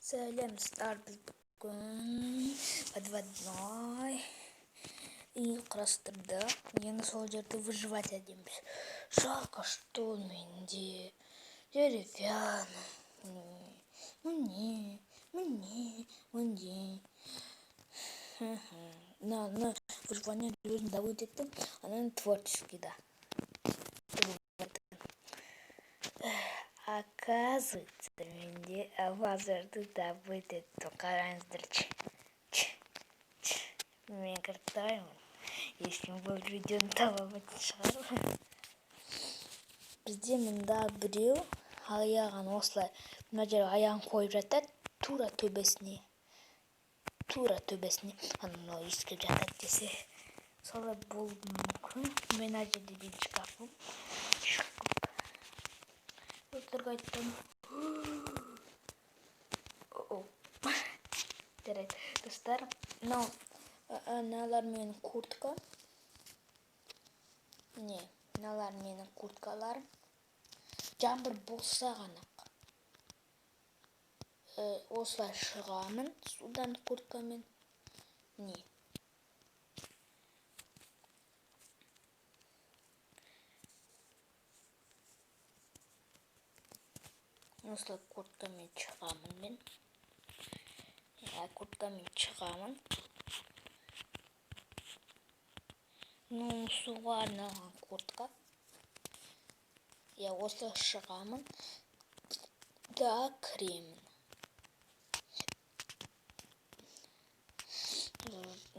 Сәлемдер біз бүгін подводной үй құрастырдық. Енді сол жерде выживать етеміз. Жалко, что менде деревянный. Мне. На выживание өзін добыть еттім, анан творческий да. Оказывается, менде лазерді добыть еттім. Қараңыздаршы. Мен кіртаймын. Ешкім бұл видеоны табамайтын шығар. Бізде мында біреу аяғын осылай, мына жерге аяғын қойып жатады, тура төбесіне. Анау иіскеп жатады десе, солай болуы мүмкін. Мен мына жерде бір шкафым. Өтірік айттым. Жарайды, достар, мыналар менің куртка. Мыналар менің курткаларым. Жаңбыр болса ғана осылай шығамын судан курткамен. Осылай курткамен шығамын мен. Курткамен шығамын. Суға арналған куртка. Осылай шығамын. Да, кремін.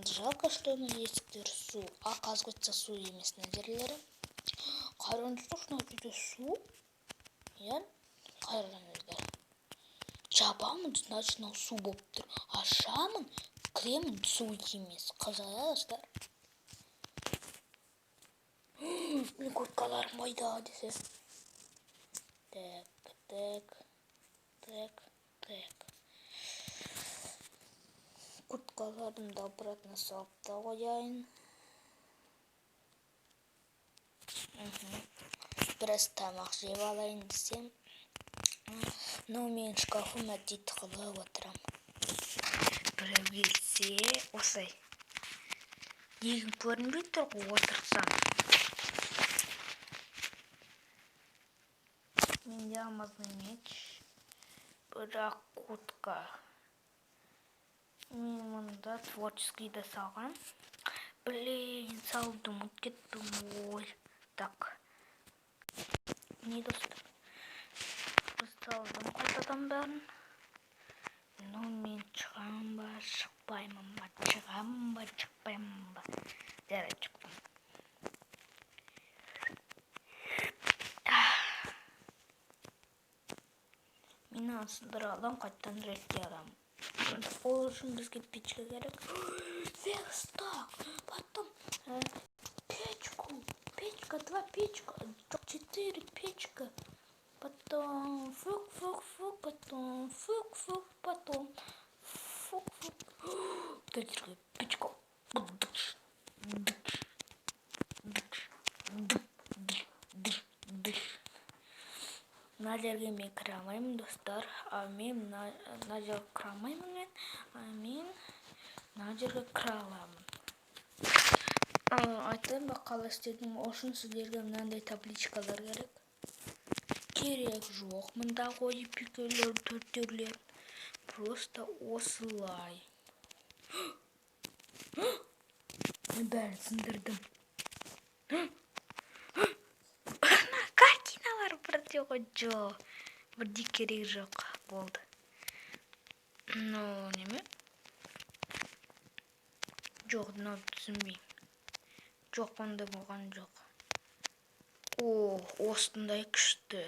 Жалко, что на есіктер су. Оказывается, су емес мына жерлері. Қараңыздар, мына жерде су. Қараңыздар. Жабамын, значит, су болып тұр. Ашамын, кремін, су емес. Қызығасыздар. Мен курткаларым қайда десе. Так. Курткаларымды обратно салып та қояйын. Біраз тамақ жеп алайын десем. Но мен шкафым әдет қылып отырам. Біреу келсе, осылай. Егін көрінбей тұр ғой, отырсам. Менде алмазный меч. Бірақ куртка. Мен мұнда творческийді салған. Блин, салдым, кеттім, ой. Так. Не достар. Салдым қайтадан бәрін. Мен шығам ба, шықпаймын ба, шықпаймын ба. Жарайды, шықтым. Мен ансындыра алам, қайттан ретке алам. Ол үшін бізге печка керек. Верстак, потом печка, 2 печка, 4 печка, потом фук, потом фук, потом фук. Дайте печку. Мына жерге мен кіре алмаймын, достар. Мен мына жерге кіре алмаймын мен. Мен мына жерге кіре аламын. Айтайын ба, қалай істедім? Үшін сіздерге мынандай табличкалар керек. Керек жоқ. Мында қойып екеулер, төртеулер. Просто осылай. Мен бәрін сындырдым. Картиналар бірде ғой жоқ. Бірде керек жоқ болды. Неме? Жоқ, түсінбеймін. Жоқ, онда болған жоқ. Осындай күшті.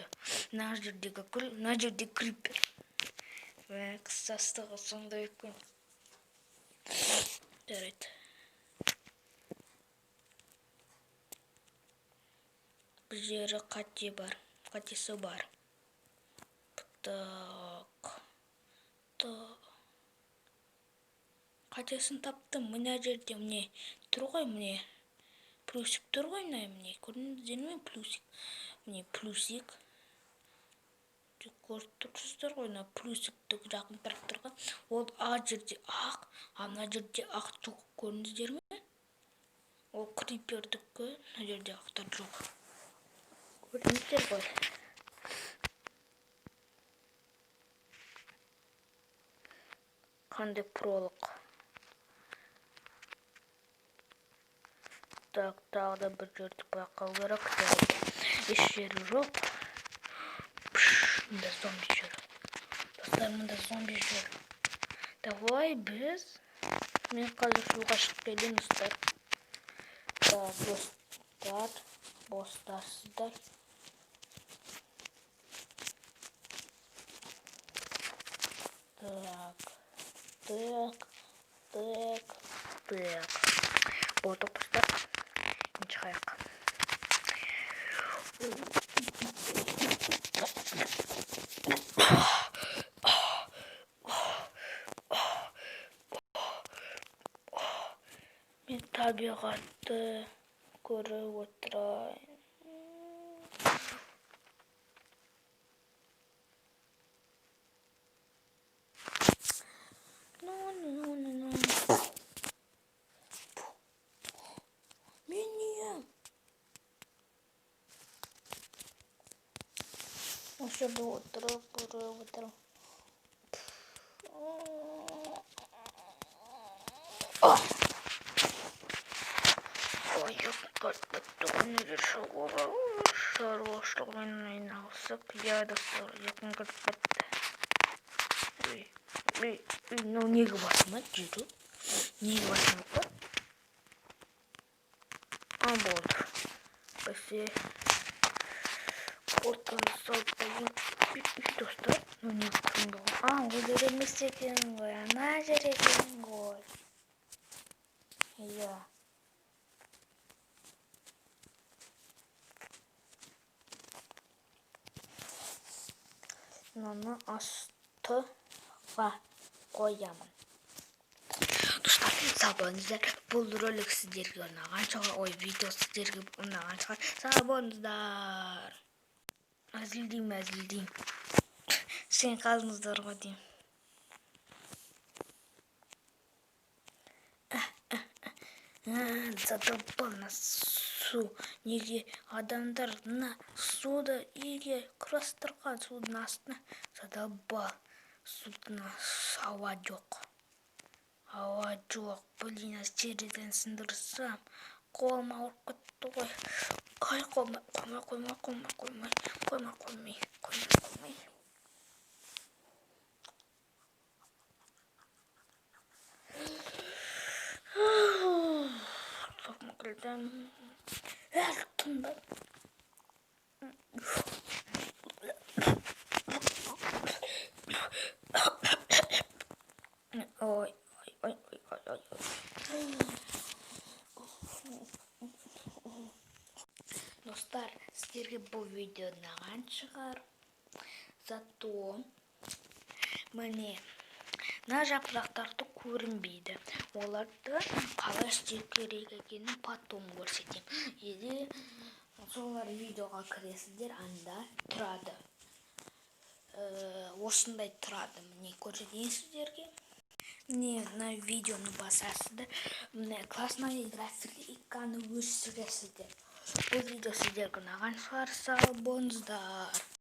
Мына жердегі гүл, мына жерде крипер. Қысастығы сондай екен. Жарайды. Бір жері қатесі бар. Так. Қатесін таптым. Мына жерде міне тұр ғой, міне. Плюсик тұр ғой, міне. Көрдіңіздер ме? Плюсик. Міне плюсик. көріп тұрсыздар ғой, мына плюсикті жақын тұрған. Ол А жерде ақ, мына жерде ақ жоқ, көрдіңіздер ме? Ол крипердікі, мына жерде ақтар жоқ. Көрдіңіздер ғой. Қандай пролог. Так, тағы да бір жерді байқау керек. Еш жері жоқ. Мында зомби жүр. Достар, мында зомби жүр. Давай біз. Мен қазір суға шығып келемін, достар. Так, бостарсыздар. Так. Болды, достар. Мен шығайық. Мен табиғатты көріп отырайын. Мен не? Осы жерде отырып көріп отырмын. Шаруашылығымен айналысып, я достар, жақын кіріп кетті. Ну, неге басыма жүру? Неге басыма қой? Болды. Бәсе, ортаны салып қойын. Достар, ну неге күнгі ғой? Ол жер емес екен ғой, ана жер екен ғой. Иә. Мынаны астыға қоямын. Достар, сау болыңыздар. Бұл ролик сіздерге ұнаған шығар, видео сіздерге ұнаған шығар. Сау болыңыздар. Әзілдейм. Сен қалыңыздар ғой деймін. Задолбал на су. Неге адамдар на суды үйге құрастырған судың астына? Задолбал. Судың ауа жоқ. Блин, жерден сындырсам, қолым ауырып кетті ғой. Ай, қоймай. Ой. Достар, сіздерге бұл видео ұнаған шығар. Зато міне мына жапырақтарды көрінбейді. Оларды қалай істеу керек екенін потом көрсетемін. Егер солар видеоға кіресіздер, анда тұрады. Осындай тұрады. Міне көрсетейін сіздерге. Мына видеоны басасыздар. Міне классная игра фликаны өшіресіздер. Бұл видео сіздерге ұнаған шығар. Сау болыңыздар.